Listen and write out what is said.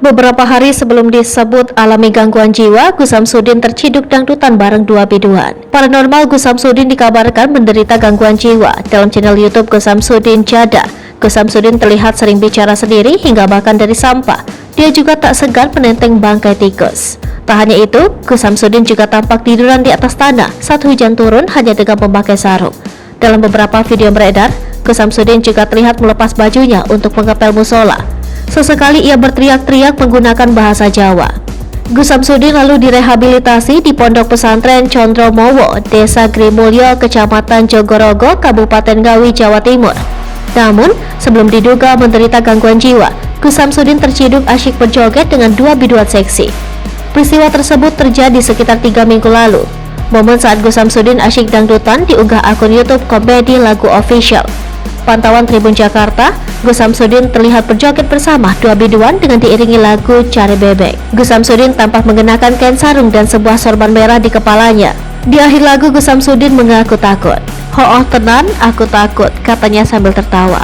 Beberapa hari sebelum disebut alami gangguan jiwa, Gus Samsudin terciduk dangdutan bareng dua biduan. Paranormal Gus Samsudin dikabarkan menderita gangguan jiwa. Dalam channel YouTube Gus Samsudin Jada, Gus Samsudin terlihat sering bicara sendiri hingga bahkan dari sampah. Dia juga tak segan menenteng bangkai tikus. Tak hanya itu, Gus Samsudin juga tampak tiduran di atas tanah saat hujan turun hanya dengan memakai sarung. Dalam beberapa video beredar, Gus Samsudin juga terlihat melepas bajunya untuk mengepel musola. Sesekali ia berteriak-teriak menggunakan bahasa Jawa. Gus Samsudin lalu direhabilitasi di Pondok Pesantren Condromowo, Desa Grimulyo, Kecamatan Jogorogo, Kabupaten Ngawi, Jawa Timur. Namun, sebelum diduga menderita gangguan jiwa, Gus Samsudin terciduk asyik berjoget dengan dua biduan seksi. Peristiwa tersebut terjadi sekitar 3 minggu lalu. Momen saat Gus Samsudin asyik dangdutan diunggah akun YouTube Komedi Lagu Official. Pantauan Tribun Jakarta, Gus Samsudin terlihat berjoget bersama dua biduan dengan diiringi lagu Cari Bebek. Gus Samsudin tampak mengenakan kain sarung dan sebuah sorban merah di kepalanya. Di akhir lagu, Gus Samsudin mengaku takut. "Ho'oh tenan, aku takut," katanya sambil tertawa.